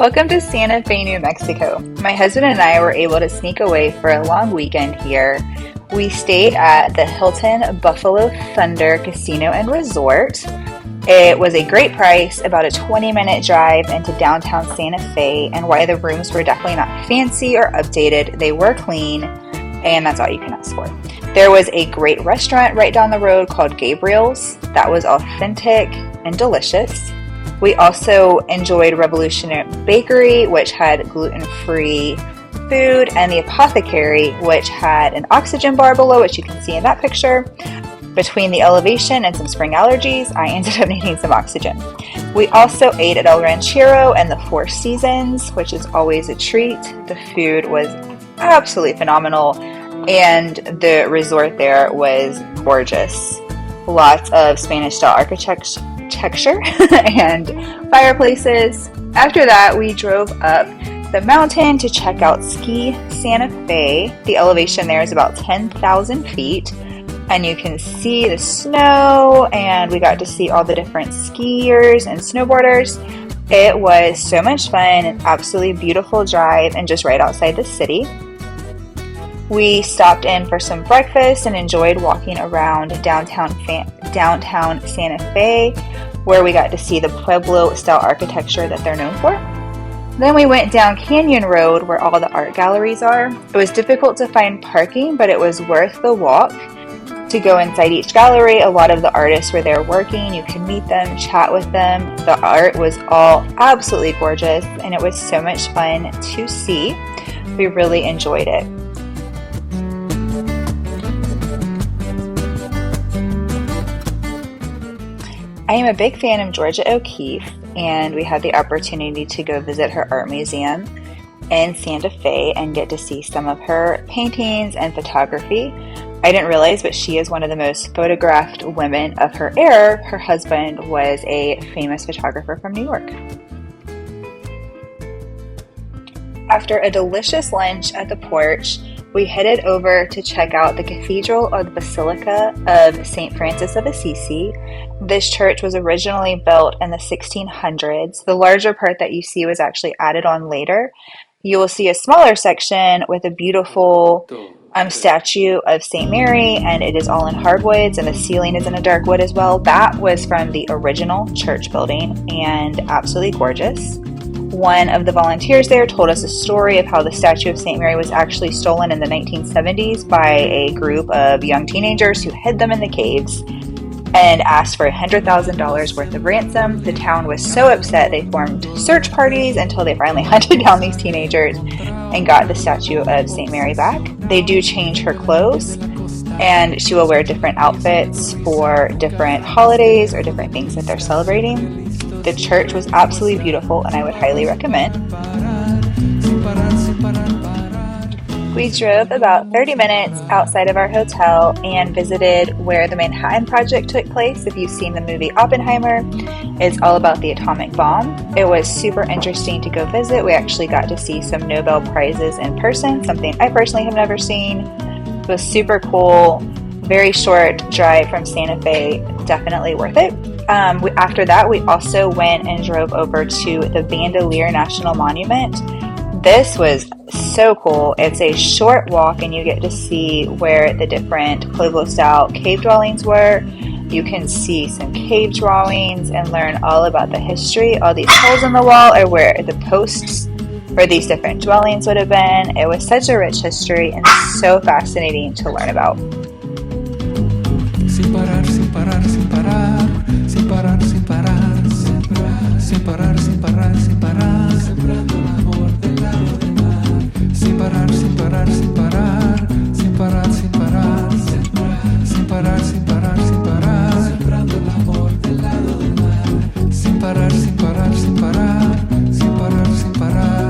Welcome to Santa Fe, New Mexico. My husband and I were able to sneak away for a long weekend here. We stayed at the Hilton Buffalo Thunder Casino and Resort. It was a great price, about a 20-minute drive into downtown Santa Fe, and while the rooms were definitely not fancy or updated, they were clean, and that's all you can ask for. There was a great restaurant right down the road called Gabriel's that was authentic and delicious. We also enjoyed Revolutionary Bakery, which had gluten-free food, and the Apothecary, which had an oxygen bar below, which you can see in that picture. Between the elevation and some spring allergies, I ended up needing some oxygen. We also ate at El Ranchero and the Four Seasons, which is always a treat. The food was absolutely phenomenal, and the resort there was gorgeous. Lots of Spanish-style architecture and fireplaces. After that, we drove up the mountain to check out Ski Santa Fe. The elevation there is about 10,000 feet, and you can see the snow, and we got to see all the different skiers and snowboarders. It was so much fun, an absolutely beautiful drive, and just right outside the city. We stopped in for some breakfast and enjoyed walking around downtown Santa Fe, where we got to see the Pueblo-style architecture that they're known for. Then we went down Canyon Road, where all the art galleries are. It was difficult to find parking, but it was worth the walk. To go inside each gallery, a lot of the artists were there working. You can meet them, chat with them. The art was all absolutely gorgeous, and it was so much fun to see. We really enjoyed it. I am a big fan of Georgia O'Keeffe, and we had the opportunity to go visit her art museum in Santa Fe and get to see some of her paintings and photography. I didn't realize, but she is one of the most photographed women of her era. Her husband was a famous photographer from New York. After a delicious lunch at the porch, we headed over to check out the Cathedral or the Basilica of St. Francis of Assisi. This church was originally built in the 1600s. The larger part that you see was actually added on later. You will see a smaller section with a beautiful statue of St. Mary, and it is all in hardwoods, and the ceiling is in a dark wood as well. That was from the original church building, and absolutely gorgeous. One of the volunteers there told us a story of how the statue of St. Mary was actually stolen in the 1970s by a group of young teenagers who hid them in the caves and asked for $100,000 worth of ransom. The town was so upset they formed search parties until they finally hunted down these teenagers and got the statue of St. Mary back. They do change her clothes, and she will wear different outfits for different holidays or different things that they're celebrating. The church was absolutely beautiful, and I would highly recommend. We drove about 30 minutes outside of our hotel and visited where the Manhattan Project took place. If you've seen the movie Oppenheimer, it's all about the atomic bomb. It was super interesting to go visit. We actually got to see some Nobel Prizes in person, something I personally have never seen. It was super cool. Very short drive from Santa Fe, definitely worth it. After that, we also went and drove over to the Bandelier National Monument. This was so cool. It's a short walk, and you get to see where the different Pueblo-style cave dwellings were. You can see some cave drawings and learn all about the history. All these holes in the wall are where the posts for these different dwellings would have been. It was such a rich history and so fascinating to learn about. Sin parar, sin parar, sin parar, sin parar, sin parar, sin parar, sin parar, sin parar, sembrando el amor del lado del mar. Sin parar, sin parar, sin parar, sin parar, sin parar, sin parar, sin parar, sin parar, sembrando el amor del lado del mar. Sin parar, sin parar, sin parar, sin parar, sin parar.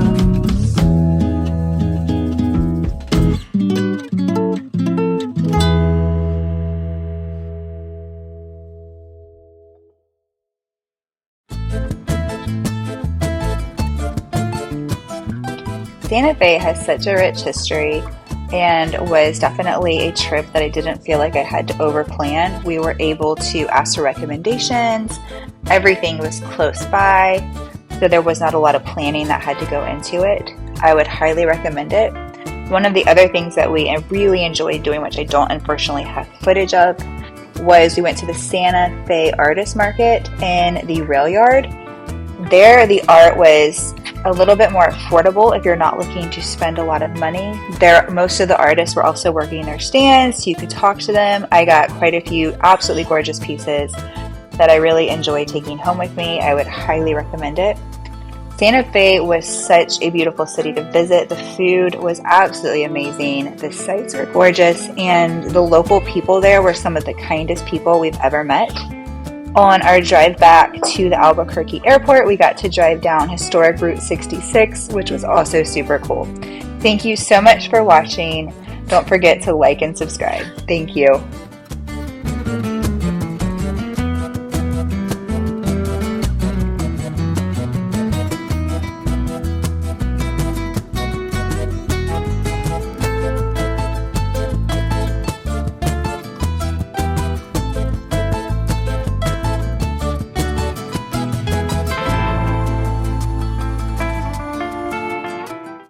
Santa Fe has such a rich history and was definitely a trip that I didn't feel like I had to overplan. We were able to ask for recommendations. Everything was close by. so there was not a lot of planning that had to go into it. I would highly recommend it. One of the other things that we really enjoyed doing, which I don't unfortunately have footage of, was we went to the Santa Fe Artist Market in the Rail Yard. There, the art was a little bit more affordable if you're not looking to spend a lot of money. There, most of the artists were also working their stands, so you could talk to them. I got quite a few absolutely gorgeous pieces that I really enjoyed taking home with me. I would highly recommend it. Santa Fe was such a beautiful city to visit. The food was absolutely amazing. The sights were gorgeous, and the local people there were some of the kindest people we've ever met. On our drive back to the Albuquerque airport, we got to drive down historic Route 66, which was also super cool. Thank you so much for watching. Don't forget to like and subscribe. Thank you.